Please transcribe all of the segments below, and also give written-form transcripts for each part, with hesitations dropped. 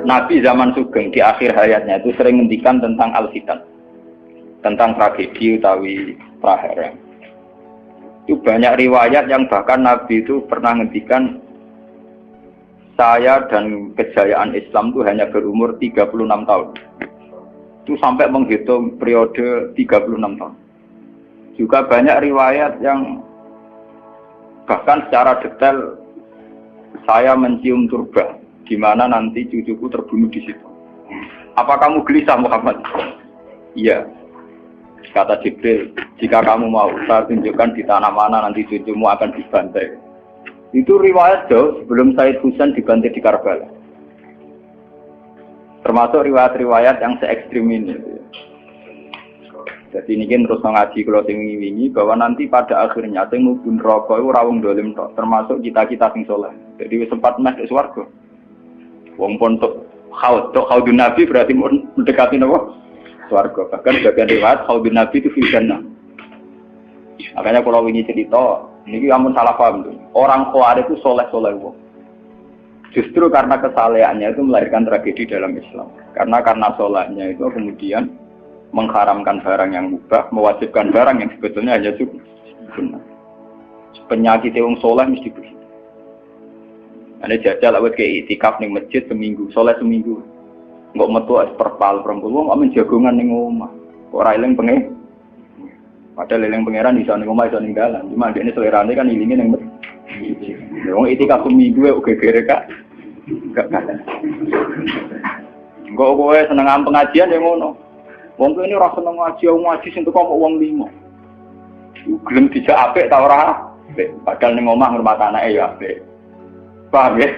Nabi zaman Sugeng di akhir hayatnya itu sering ngendikan tentang al-fitan, tentang tragedi utawi prahara. Itu banyak riwayat yang bahkan Nabi itu pernah ngendikan, saya dan kejayaan Islam itu hanya berumur 36 tahun. Itu sampai menghitung periode 36 tahun. Juga banyak riwayat yang bahkan secara detail saya mencium turba, di mana nanti cucuku terbunuh di situ. Apa kamu gelisah Muhammad? Iya. Kata Jibril, jika kamu mau, saya tunjukkan di tanah mana nanti cucumu akan dibantai. Itu riwayat jauh sebelum Said Husain dibantai di Karbala. Termasuk riwayat-riwayat yang se-ekstrim ini. Jadi ini kan terus ngaji kalau tinggi-tinggi bahwa nanti pada akhirnya sing mubun rokok itu rawung dolim tok, termasuk kita-kita sing soleh. Jadi sempat masuk swarga. Wong pontok khaudun Nabi berarti mendekati napa? Swarga. Bahkan bagian riwayat khaudun Nabi itu fil jannah. Makanya kalau ini cerita, ini amun salah paham tuh. Orang Khawarij itu soleh-soleh wong. Justru karena kesalehannya itu melahirkan tragedi dalam Islam. Karena solehnya itu kemudian mengharamkan barang yang mubah, mewajibkan barang yang sebetulnya hanya sunnah. Penyakit wong soleh mesti begitu. Ane jajal awet kayak itikaf ning masjid seminggu, soleh seminggu. Enggak metu es perpal perempuan, wong amen jagongan ning omah. Ora eling pengen. Padahal eling pangeran iso ning omah iso ning dalan. Cuma dekne selerane kan ilinge ning masjid. Wong itikaf seminggu kok gegere kak. Enggak kalah. Enggak kowe seneng pengajian ya ngono. Wong kene ora seneng ngaji sing teko kok wong 5. Gelem dijak apik ta ora? Padahal ning omah ngurmat anake ya apik. Paham ya?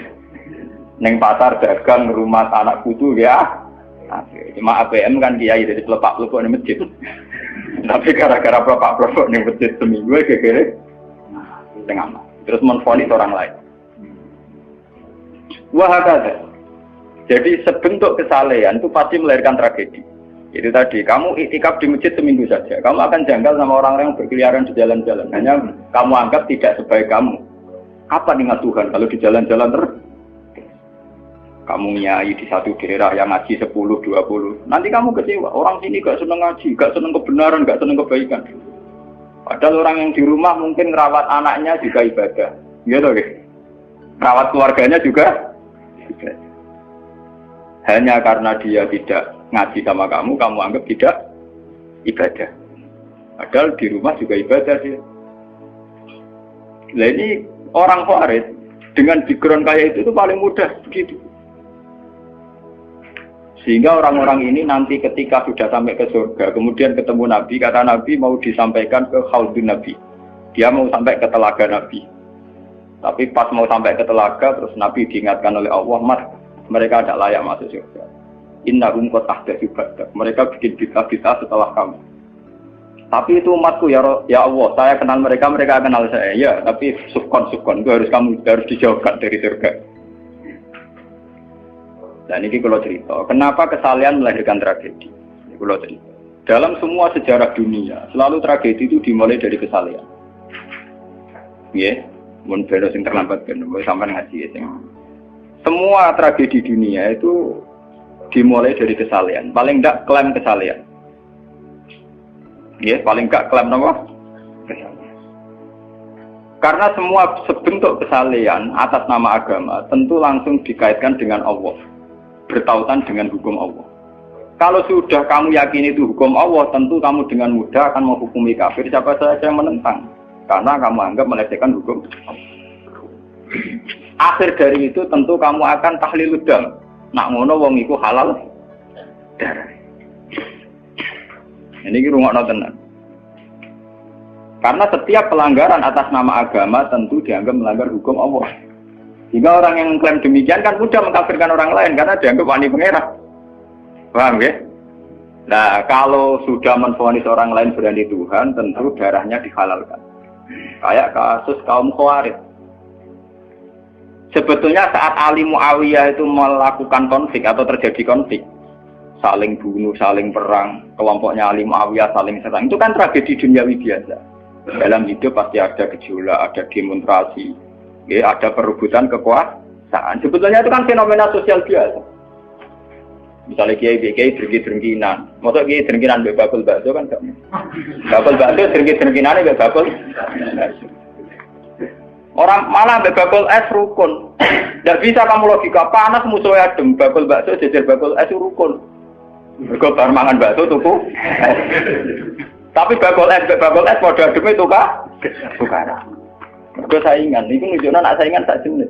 Neng pasar dagang rumah anak putu ya. Cuma APM kan kiai dari pelepak-pelepok di masjid. Tapi gara-gara pelepak-pelepok di masjid seminggu kira-kira tengah. Terus menfonis orang lain. Wah ada. Jadi sebentuk kesalehan itu pasti melahirkan tragedi. Itu tadi, kamu iktikaf di masjid seminggu saja. Kamu akan janggal sama orang-orang yang berkeliaran di jalan-jalan. Hanya kamu anggap tidak sebaik kamu. Apa ingat Tuhan kalau di jalan-jalan terus? Kamu nyai di satu daerah yang ngaji 10, 20. Nanti kamu kecewa. Orang sini gak seneng ngaji, gak seneng kebenaran, gak seneng kebaikan. Padahal orang yang di rumah mungkin ngerawat anaknya juga ibadah. Gitu guys. Merawat keluarganya juga ibadah. Hanya karena dia tidak ngaji sama kamu anggap tidak ibadah. Padahal di rumah juga ibadah dia. Nah ini orang Khawarij dengan background kayak itu paling mudah begitu. Sehingga orang-orang ini nanti ketika sudah sampai ke surga, kemudian ketemu Nabi, kata Nabi mau disampaikan ke Khaudun Nabi. Dia mau sampai ke telaga Nabi. Tapi pas mau sampai ke telaga, terus Nabi diingatkan oleh Allah, mereka tidak layak masuk surga. Innahum qad ahdatsu ba'dak. Mereka bikin bid'ah setelah kamu. Tapi itu umatku ya Allah, saya kenal mereka kenal saya. Ya, tapi sukon itu harus dijauhkan dari surga. Dan ini kalau cerita, kenapa kesalehan melahirkan tragedi? Ini kalau cerita. Dalam semua sejarah dunia, selalu tragedi itu dimulai dari kesalehan. Ya, mun bener sing terlambat kan, sampean ngaji ya. Semua tragedi dunia itu dimulai dari kesalehan. Paling enggak klaim kesalehan. Ya, paling enggak klaim apa? Kesalehan. Karena semua bentuk kesalehan atas nama agama tentu langsung dikaitkan dengan Allah, bertautan dengan hukum Allah. Kalau sudah kamu yakini itu hukum Allah, tentu kamu dengan mudah akan menghukumi kafir siapa saja yang menentang, karena kamu anggap melecehkan hukum Allah. Akhir dari itu tentu kamu akan tahlilud dam. Nak ngono wong iku halal darah. Ini rungokno tenan. Karena setiap pelanggaran atas nama agama tentu dianggap melanggar hukum Allah. Jika orang yang mengklaim demikian kan mudah mengkafirkan orang lain karena dianggap wani pangeran. Paham ya? Nah, kalau sudah menvonis orang lain berani Tuhan, tentu darahnya dihalalkan. Kayak kasus kaum Khawarij. Sebetulnya saat Ali Muawiyah itu melakukan konflik atau terjadi konflik, saling bunuh, saling perang, kelompoknya Ali Muawiyah saling serang, itu kan tragedi duniawi biasa. Dalam hidup pasti ada gejolak, ada demonstrasi, ya, ada perebutan kekuasaan. Sebetulnya itu kan fenomena sosial biasa. Misalnya kiai drengki-drengkinan, maksud kiai drengkinan be bakul bakso kan gak. Bakul bakso drengki-drengkinane be bakul. Orang malah be bakul es rukun. Ndak bisa kamu logika panas musuhnya adem, bakul bakso jejer bakul es rukun. Mergo bar mangan bakso tuku. Tapi bakul es padha ademe tukaran. Mergo saingan, iku nunjukno nek saingan sak jenis.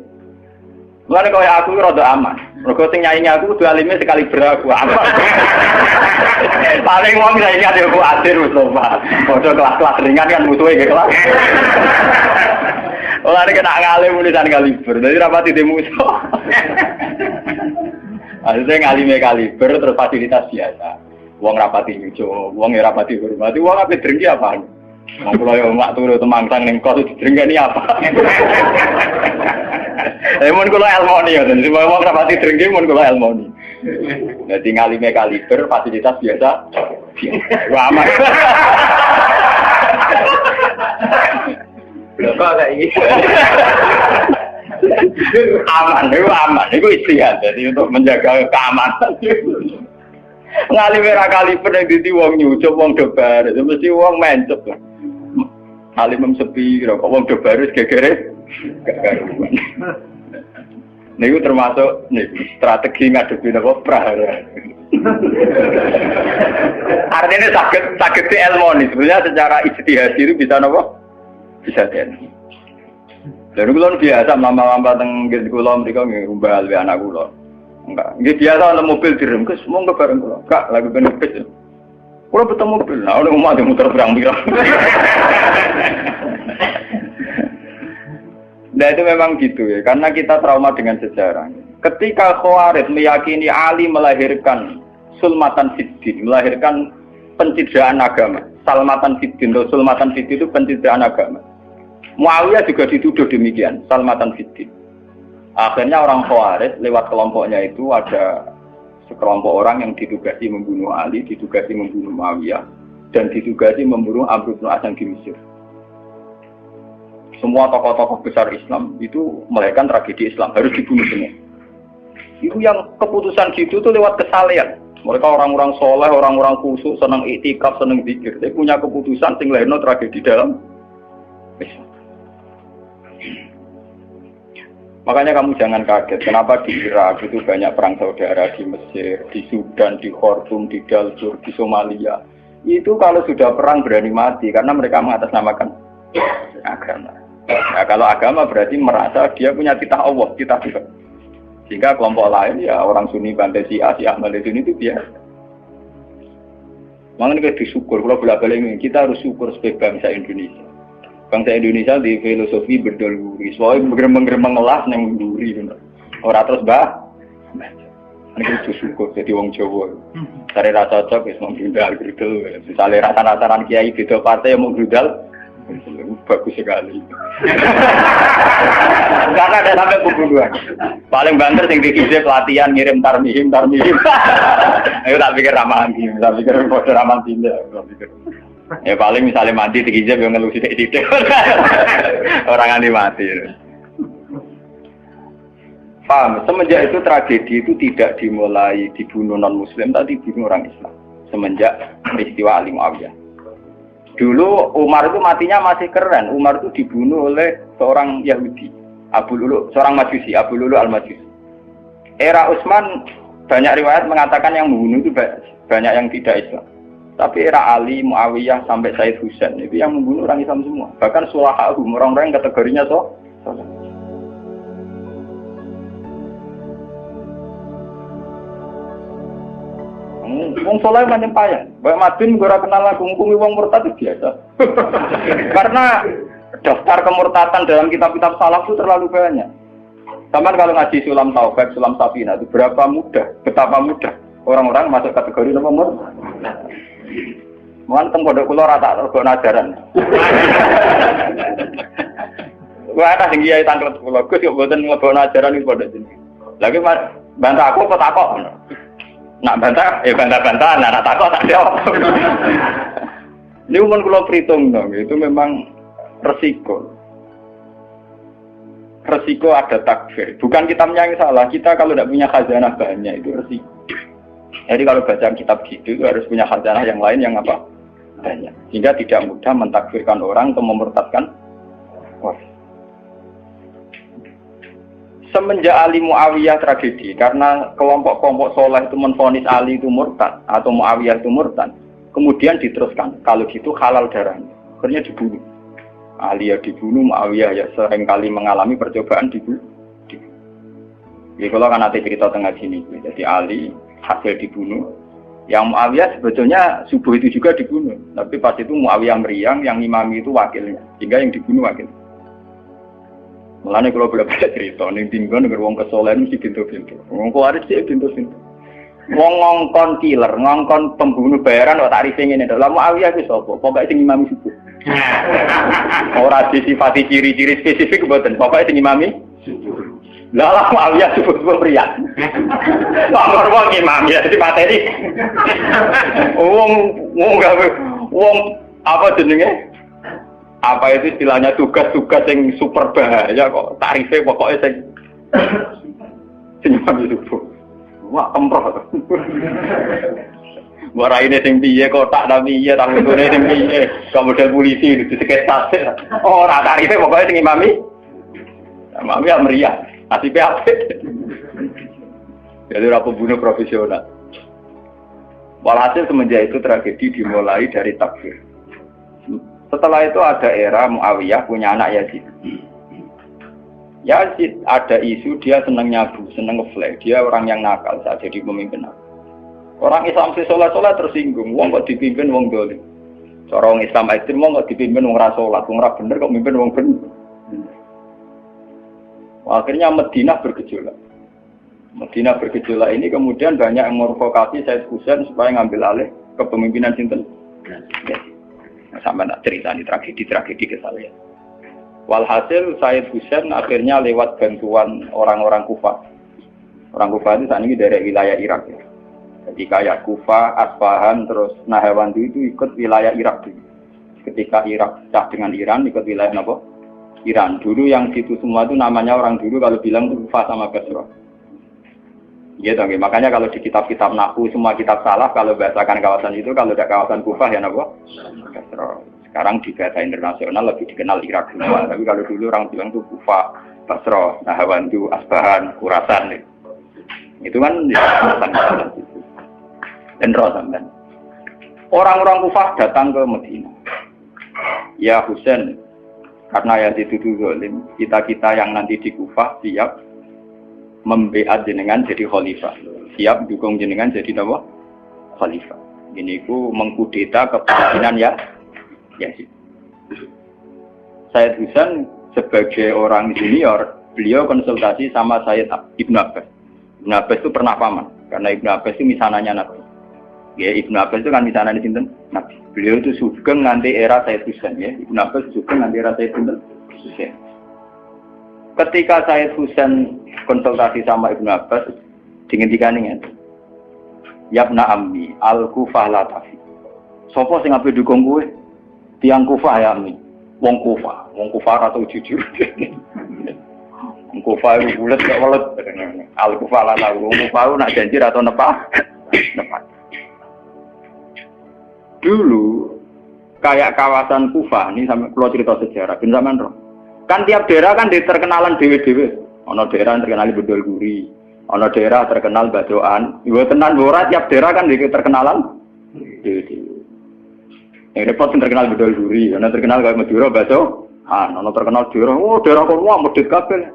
Mulane kaya aku rada aman. Mergo sing nyaingi aku kudu alime sekali beraku aman. Paling wong saingi ade ku adir wis lho, Pak. Padha kelas-kelas ringan kan musuhe nggih kelas. Ora nek nak ngalim tulisan kaliber. Dadi rapati di musuh. Ada ngalime kaliber terus fasilitas biasa. Wong rapati nyucuk, wong rapati hormati, wong ape drengki apaan? Wong kula yo mak turu temangsang ning kos drengki apa? Mun kula elmoni ya, dadi wong rapati drengki mun kula elmoni. Dadi ngalime kaliber fasilitas biasa. Wah aman. Lho kok iki. Aman, itu istihad. Jadi untuk menjaga keamanan. Ngalime ra kaliber yang dadi wong nyucup, wong dobar, itu mesti wong mencep. Alim sepi, kok wong dobar wis gegere gak karuan. Niku termasuk strategi ngadepi napa prahara. Artinya sakit di ilmu sebenarnya secara ijtihad itu bisa napa? Bisa ten. Lalu kulon biasa lama-lama tenggelam kula mriko ngumbal we anak kula. Enggak, nggih biasa ana mobil direm kes mung bareng kula. Kak, lagi ben kes. Kula betul mobil, nah ono omah muter pirang-pirang. Nah itu memang gitu ya, karena kita trauma dengan sejarah. Ketika Khawarij meyakini Ali melahirkan sulmatan fiddin, melahirkan pencitraan agama. Salmatan fiddin atau sulmatan fiddin itu pencitraan agama. Muawiyah juga dituduh demikian, salmatan fiddin. Akhirnya orang Khawarij lewat kelompoknya itu ada sekelompok orang yang ditugasi membunuh Ali, ditugasi membunuh Muawiyah, dan ditugasi membunuh Amr bin As di Mesir. Semua tokoh-tokoh besar Islam itu melahirkan tragedi Islam, harus dibunuh semua. Itu yang keputusan gitu tuh lewat kesalehan. Mereka orang-orang soleh, orang-orang khusyuk, senang iktikaf, senang zikir. Dia punya keputusan sing lahirno tragedi dalam Islam. Makanya kamu jangan kaget, kenapa di Irak itu banyak perang saudara, di Mesir, di Sudan, di Khartoum, di Darfur, di Somalia. Itu kalau sudah perang berani mati, karena mereka mengatasnamakan agama. Nah, kalau agama berarti merasa dia punya titah Allah, titah Tuhan. Sehingga kelompok lain ya orang Sunni bantai Syiah, Ahmad Sunni itu biasa. Makanya kita disyukur, kalau bolak-balik ini kita harus syukur sebagai bangsa Indonesia. Bangsa Indonesia di filosofi berdaluri, soalnya bergeremeng-geremeng ngelas yang berduri, orang terus ini kita syukur jadi wong Jawa. Cari rasa cocok, ya mau berudal, misalnya rasa-rasaran kiai beda partai yang mau berudal. Bagus sekali. Karena ada sampai pembunuhan. Paling banter sing dikisih pelatihan ngirim tarmihim. Ayo tak pikir ramahan iki, tak pikir foto ramahan tindak, tak pikir. Ya paling misalnya mati dikisih yo ngelusi sithik. Orang anti mati. Paham, semenjak itu tragedi itu tidak dimulai dibunuh non-muslim, tapi dibunuh orang Islam. Semenjak peristiwa Ali Muawiyah. Dulu Umar itu matinya masih keren. Umar itu dibunuh oleh seorang Yahudi, Abu Lulu, seorang Majusi, Abu Lulu al-Majusi. Era Utsman banyak riwayat mengatakan yang membunuh itu banyak yang tidak Islam. Tapi era Ali, Muawiyah sampai Said Husain itu yang membunuh orang Islam semua. Bahkan sulahahum, orang-orang yang kategorinya wong soleh macam payah. Baik Madin gue kenal aku ngukumi wong murtad itu biasa. Karena daftar kemurtatan dalam kitab-kitab salaf itu terlalu banyak. Sama kalau ngaji Sulam Taufik, Sulam Safina itu betapa mudah orang-orang masuk kategori nama murtad. Mohon teng pondok kula rata rego ajaran. Gua ada sing kiai tanglet kula, Gus yo mboten mlebu ajaran iki pondok jeneng. Lagi bantah aku apa takok? Nak bantah, ya bantah-bantahan, nak takut tak jawab. Ini umum kalau perhitung dong, itu memang resiko. Resiko ada takfir. Bukan kita yang salah, kita kalau tidak punya khazanah banyak itu resiko. Jadi kalau baca kitab gitu harus punya khazanah yang lain yang apa? Banyak. Sehingga tidak mudah mentakfirkan orang atau memurtadkan orang. Semenjak Ali Muawiyah tragedi, karena kelompok-kelompok soleh itu menvonis Ali itu murtad atau Muawiyah itu murtad, kemudian diteruskan kalau gitu halal darahnya, akhirnya dibunuh. Ali ya dibunuh, Muawiyah ya seringkali mengalami percobaan dibunuh. Ya kalau kan nanti cerita tengah sini, jadi Ali hasil dibunuh, yang Muawiyah sebetulnya subuh itu juga dibunuh, tapi pas itu Muawiyah meriang, yang imami itu wakilnya, sehingga yang dibunuh wakil. Mulane kalau bolak-balik cerita ning tinggon nek wong kesolen mesti pintu-pintu. Wong kuwaris sih pintu-pintu. Wong ngongkon killer, ngongkon pembunuh bayaran kok tarife ngene to. Lah Muawiyah ku sapa? Pokoke sing imami subuh. Ora disifati ciri-ciri spesifik mboten, pokoke sing imami subuh. Lah Muawiyah subuh priya. Lah wong imami dadi pateni. Wong apa jenenge? Apa itu istilahnya tugas-tugas yang super bahaya kok tarifnya pokoknya senyum itu wah kemproh wara ini sing piye kotak tapi iya tak ngene sing piye kok model polisi itu seketas ora tarifnya pokoknya sing imami mami meriah nasibnya apik jadi ora pembunuh profesional. Walhasil semenjak itu tragedi dimulai dari takfir. Setelah itu ada era Muawiyah punya anak Yazid. Yazid ada isu dia seneng nyabu, seneng ngeflek. Dia orang yang nakal saat jadi pemimpin. Orang Islam sholat tersinggung. Wong kok dipimpin wong dolim. Orang Islam ekstrem wong kok dipimpin wong ra sholat, wong ra bener kok mimpin wong bener. Akhirnya Madinah bergejolak. Madinah bergejolak ini kemudian banyak yang merokokasi Said Husain supaya ngambil alih kepemimpinan sinten. Sampai nak cerita ini tragedi ke saya. Walhasil Said Husain akhirnya lewat bantuan orang-orang Kufah. Orang Kufah itu saat ini dari wilayah Irak. Ya. Jadi kayak Kufah, Asfahan, terus Nahawandi itu ikut wilayah Irak. Ketika Irak pecah dengan Iran, ikut wilayah apa? Iran. Dulu yang situ semua itu namanya orang dulu kalau bilang itu Kufah sama Basra. Gitu, makanya kalau di kitab-kitab Nahwu semua kitab salaf kalau bahasakan kawasan itu kalau tidak kawasan Kufah ya napa? Basra. Sekarang di bahasa internasional lebih dikenal Irak semua. Tapi kalau dulu orang bilang itu Kufah, Basra, Nahwandu, Asbahan, Khurasan. Itu kan kawasan itu. Dan sampean. Orang-orang Kufah datang ke Madinah. Ya Husain, karena yang dituduh zalim, kita-kita yang nanti di Kufah siap membeat jenengan jadi khalifah, siap dukung jenengan jadi apa? Khalifah. Ini ku mengkudeta kepemimpinan ya Yazid. Said Husain sebagai orang senior, beliau konsultasi sama Sayyid Ibn Abbas. Ibn Abbas itu pernah paman, karena Ibn Abbas itu misananya Nabi. Ya Ibn Abbas itu kan misananya sinten Nabi. Beliau itu sugeng nanti era Said Husain ya. Ibn Abbas sugeng nanti era Said Husain. Ketika Said Husain konsultasi sama Ibnu Abbas, dihentikan ini. Yabna ammi al-Kufah la tafi. Sopo sing ape dukung kowe? Tiang Kufah ya ammi. Wong Kufah atau jujur. Wong Kufah itu bulet gak welet. Al-Kufah la tafi. Wong Kufah nak janji atau nepah? Nepah. Dulu kayak kawasan Kufah ini sampai kalau cerita sejarah, ben sampean roh. Kan tiap daerah kan diterkenalan dewe-dewe. Ono daerah terkenal Bedol Guri, ono daerah terkenal Badoan. Ibu tenan ora tiap daerah kan terkenalan dewe-dewe. Yang repot terkenal Bedol Guri, ono terkenal kayak Madura Badoan, ono terkenal daerah. Oh daerah kono medhit kabeh.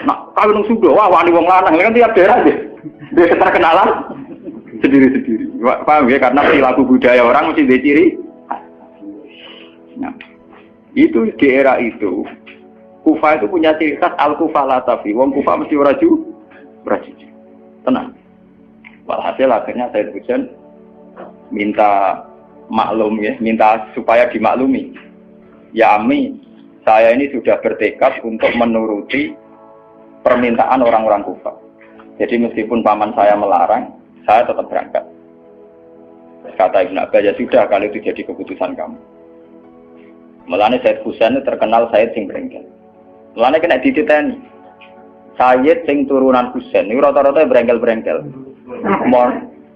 Nah, kawin sudah, wah wani wong lanang kan tiap daerah dia terkenalan sendiri-sendiri. Paham ya? Karena perilaku budaya orang mesti ada ciri. Nah, itu di era itu. Kufah itu punya ciri khas al-Kufah la tafi. Wong Kufah mesti ora ju, tenang. Walhasil akhirnya Said Husain minta maklum ya, minta supaya dimaklumi. Ya Ami, saya ini sudah bertekad untuk menuruti permintaan orang-orang Kufah. Jadi meskipun paman saya melarang, saya tetap berangkat. Kata Ibn Abbas, ya sudah kalau itu jadi keputusan kamu. Mulane Said Husain terkenal Said sing brengkel. Mulane kena dititeni. Said sing turunan Husain niku rata-rata brengkel-brengkel.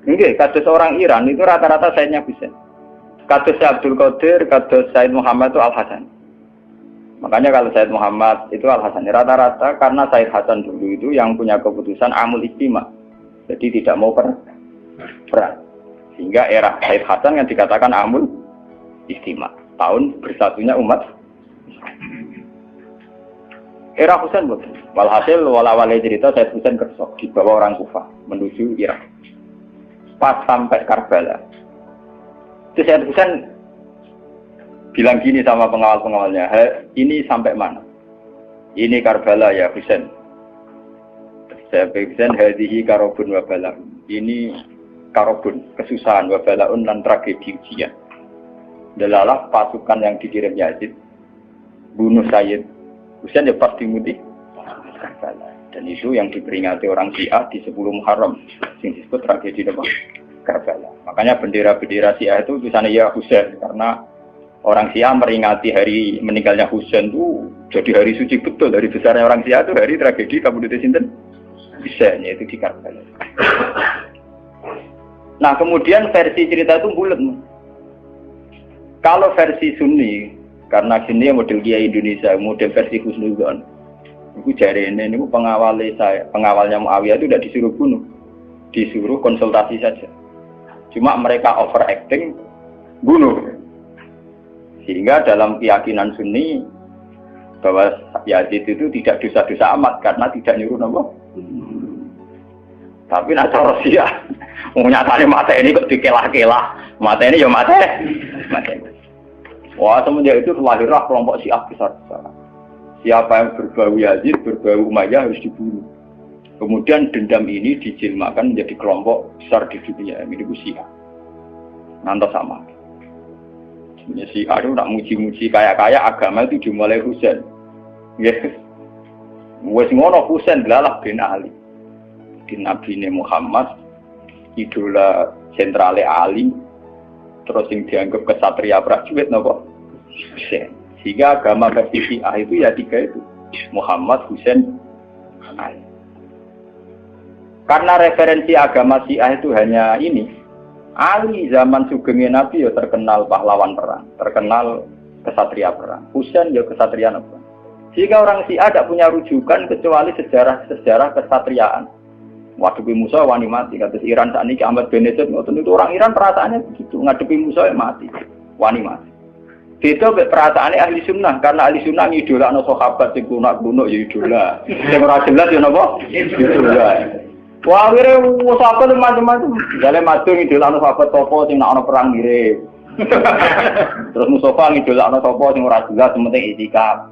Nggih, kados orang Iran itu rata-rata Sayyidnya Husain. Kados Abdul Qadir, kados Sayyid Muhammad itu Al-Hasan. Makanya kalau Sayyid Muhammad itu Al-Hasan rata-rata karena Sayyid Hasan dulu itu yang punya keputusan amul istima. Jadi tidak mau perang. Sehingga era Sayyid Hasan yang dikatakan amul istima. Tahun bersatunya umat. Era Husain betul. Walhasil wala-wala cerita Sayyid Husain kerso dibawa orang Kufah menuju Irak. Pas sampai Karbala. Terus Sayyid Husain bilang gini sama pengawal-pengawalnya, ini sampai mana? Ini Karbala ya Husain. Saya Husain hadhihi karobun wa bala. Ini karobun, kesusahan wa balaun dan tragedi ujian. Delalah pasukan yang dikirim Yazid bunuh Sayyid Husain ya pas dimudi Karbala. Dan itu yang diperingati orang Syiah di 10 Muharram, yang disebut tragedi Karbala. Makanya bendera-bendera Syiah itu tulisannya ya Husain karena orang Syiah meringati hari meninggalnya Husain itu jadi hari suci betul. Dari besarnya orang Syiah itu hari tragedi Kabupaten Sinten Husain, yaitu di Karbala. Nah kemudian versi cerita itu bulat. Kalau versi Sunni, karena sini model Kiai Indonesia, model versi Husnudzon, itu jari ini pengawalnya Muawiyah itu tidak disuruh bunuh, disuruh konsultasi saja. Cuma mereka overacting bunuh. Sehingga dalam keyakinan Sunni bahwa Yazid itu tidak dosa-dosa amat karena tidak nyuruh nama. Tapi nak cara Syiah, nyatanya mata ini kok dikelah-kelah, mata ini ya mata. Wah semenjak itu lahirlah kelompok Syiah besar-besar. Siapa yang berbau Yazid, berbau Umayyah harus dibunuh. Kemudian dendam ini dijilmakan menjadi kelompok besar di dunia, ini Syiah. Nanti sama. Syiah itu nak muji-muji kaya-kaya agama itu dimulai Husain. Yes. Wes ngono Husain delalah bin Ali. Di Nabi Muhammad, idola sentrale Ali, terus yang dianggap kesatria prajurit napa? Husain. Sehingga agama versi Syiah itu ya tiga itu. Muhammad, Husain, Ali. Karena referensi agama Syiah itu hanya ini. Ali zaman sugengnya Nabi ya terkenal pahlawan perang, terkenal kesatria perang. Husain ya kesatria perang. Jika orang Syiah tidak punya rujukan kecuali sejarah kesatriaan. Ngadepi Musa wani mati. Kata Iran saat ini Ahmad bin Najib itu orang Iran perasaannya begitu. Ngadepi Musa ya mati, wani mati. Itu perasaannya ahli sunnah karena ahli sunnah idola no sahabat sing kuno ya idola. Sing ora jelas ya napa? Idola. Wah, kira sahabat macam-macam. Jale madung idolakno sahabat topo sing nak ana perang mirip. Terus Mustafa ngidolakno topo sing ora jelas penting itikaf.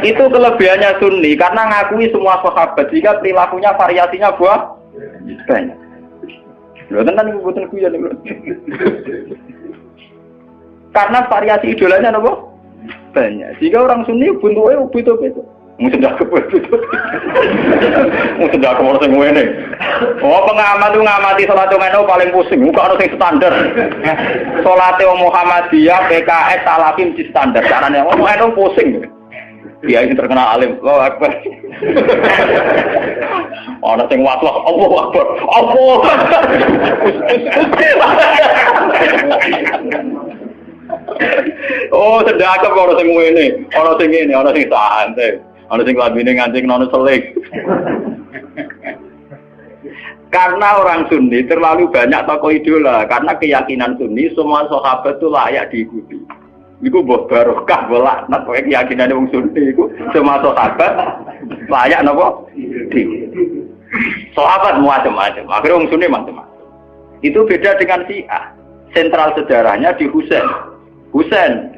Itu kelebihannya Sunni karena ngakui semua sahabat jika perilakunya variasinya banyak. Lho tenan iku boten guyon lho. Karena variasi idolanya napa? Banyak. Jika orang Sunni bentuke beda-beda. Mungkin dah kepedut. Mungkin dah kemana sing ngene. Oh pengamat itu ngamati salat ngono paling pusing. Muka ono sing standar. Salate Muhammadiyah, PKS, Salafi mesti standar. Carane wong ngono pusing. Dia ini terkenal alim. Allahu Akbar. Ono sing waswas Allahu Akbar. Allah. Oh sedekah kok ono sing ngene. Ono sing ngene, ono sing santai. Ana sing labine ngancing nono selik. Karena orang Sunni terlalu banyak tokoh idola, karena keyakinan Sunni semua sahabat itu layak diikuti. Iku mbah barokah laknat kowe keyakinane wong Sunni iku semua sahabat layak napa? Diikuti. Sahabat macam-macam, akhirnya wong Sunni macam-macam. Itu beda dengan Syiah. Sentral sejarahnya di Husain. Husain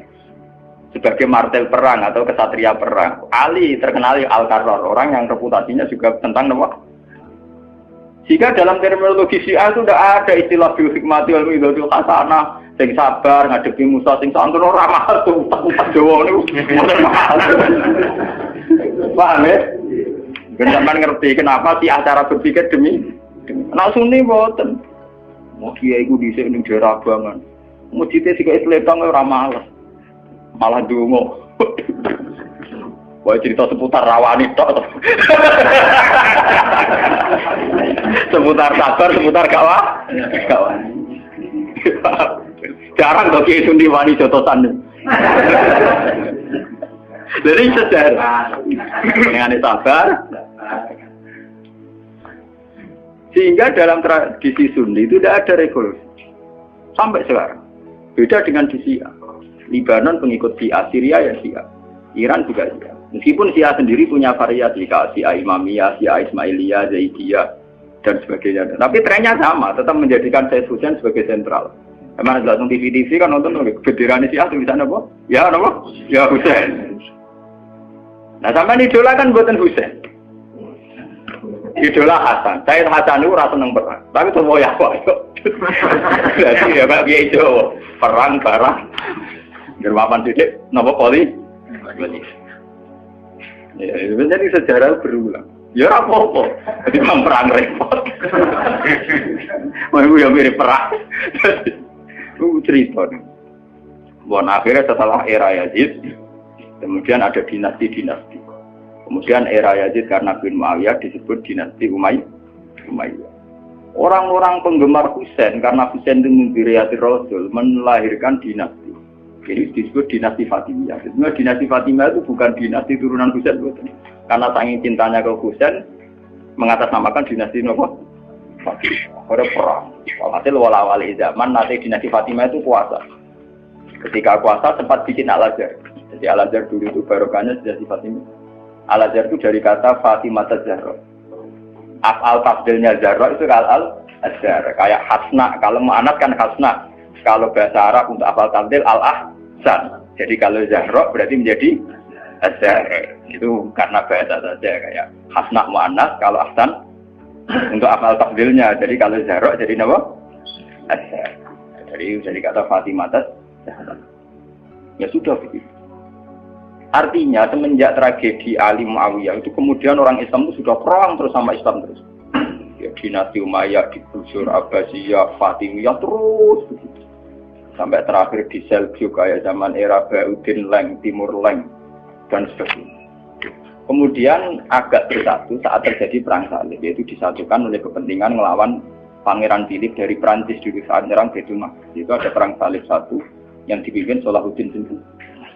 sebagai martel perang atau kesatria perang. Ali terkenal Al-Qarrar, orang yang reputasinya juga tentang nama. Jika dalam terminologi Syiah itu tidak ada istilah bil hikmati wal mau'izatil hasanah, sing sabar ngadepi Musa sing santun ora mahal tuh utak Jawa niku. Paham ya? Sampeyan ngerti kenapa sih acara berpikir demi nek Sunni mboten. Mau kiai iku dhisik ning daerah Abangan. Mujite sik isletong ora males. Malah dungo. Wah cerita seputar rawani tok. seputar sabar, seputar kawan. Jarang kok Kiai Sundi wani jotosan. Jadi sejarah dengan sabar. Sehingga dalam tradisi Sunni itu tidak ada revolusi sampai sekarang. Beda dengan di Syiah. Libanon pengikut Syiah, Syria ya Syiah, Iran juga Syiah. Meskipun Syiah sendiri punya variasi, kayak Syiah Imamiyah, Syiah Ismailiyah, Zaidiyah dan sebagainya. Tapi trennya sama, tetap menjadikan Sayyid Husain sebagai sentral. Emang ada nonton TV kan nonton bendera Syiah tulisannya apa? Ya apa? Ya Husain. Nah sampai idola kan buatan Husain. Idola Hasan. Sayyid Hasan itu rasa seneng perang. Tapi semua ya kok. Jadi ya Pak Kiai Jawa perang barang. Gerwapan sidik, nopo poli. Ya, jadi sejarah berulang. Ya apa-apa. Jadi perang repot. Mau yang mirip perang. Cerita. Bon akhirnya setelah era Yazid, kemudian ada dinasti-dinasti. Kemudian era Yazid karena bin Muawiyah disebut dinasti Umayyah. Orang-orang penggemar Husain karena Husain itu mendiriati Rasul melahirkan dinasti. Jadi disebut dinasti Fatimiyah. Sebenarnya dinasti Fatimiyah itu bukan dinasti turunan Husain, karena saking cintanya ke Husain mengatasnamakan dinasti apa? Fatimiyah. Ada perang. Walhasil wala-wali zaman nanti dinasti Fatimiyah itu kuasa. Ketika kuasa sempat bikin Al-Azhar. Jadi Al-Azhar dulu itu barokahnya dinasti Fatimiyah. Al-Azhar itu dari kata Fatimah Zahra. Af'al tafdilnya Zahra itu Al-Azhar. Kayak Hasna, kalau mu'anat kan Hasna. Kalau bahasa Arab untuk af'al tafdil Al-Ahsan. Jadi kalau Zahra berarti menjadi Azhar. Itu karena bahasa saja kayak Hasna mu'anat, kalau Ahsan untuk af'al tafdilnya. Jadi kalau Zahra jadi apa? Azhar. Jadi kata Fatimah Zahra. Ya sudah begitu. Artinya semenjak tragedi Ali Muawiyah itu kemudian orang Islam itu sudah perang terus sama Islam terus. Ya, dinasti Umayyah, digusur Abbasiyah, Fatimiyah terus begitu. Sampai terakhir di Seljuk kayak zaman era Bauddin Leng, Timur Leng dan sebagainya. Kemudian agak bersatu saat terjadi perang salib, yaitu disatukan oleh kepentingan melawan Pangeran Philip dari Prancis dulu saat menyerang Baitul Maqdis. Itu ada perang salib satu yang dipimpin Salahuddin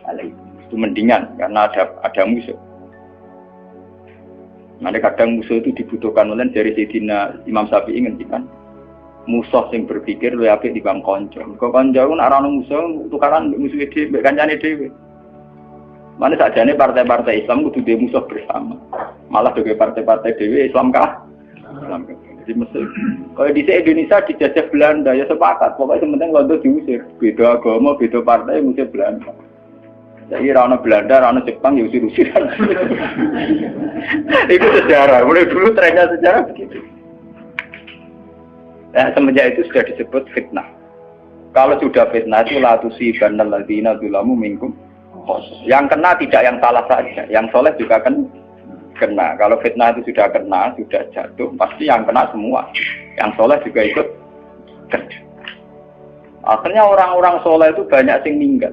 Alaihi. Itu mendingan karena ada musuh. Nanti kadang musuh itu dibutuhkan oleh dari Sayyidina Imam Syafi'i ngendikan musuh yang berpikir lebih apik di bang konco. Kau konco pun arah musuh tukaran musuh dhewe, kancane dhewe. Mana sajane partai-partai Islam kudu dhewe musuh bersama. Malah dhewe partai-partai dhewe Islam kah? Islam kah? Jadi mesti kalau di Indonesia dijajah Belanda ya sepakat. Pokoknya penting Londo diusir. Beda agama, beda partai musir Belanda. Jadi rana Belanda, rana Jepang ya usir-usiran. Itu sejarah. Mulai dulu trennya sejarah begitu. Nah, semenjak itu sudah disebut fitnah. Kalau sudah fitnah itu la tusibanal ladzina dzalamu minkum. Yang kena tidak yang salah saja, yang soleh juga kan kena. Kalau fitnah itu sudah kena, sudah jatuh, pasti yang kena semua. Yang soleh juga ikut kena. Akhirnya orang-orang soleh itu banyak yang meninggal.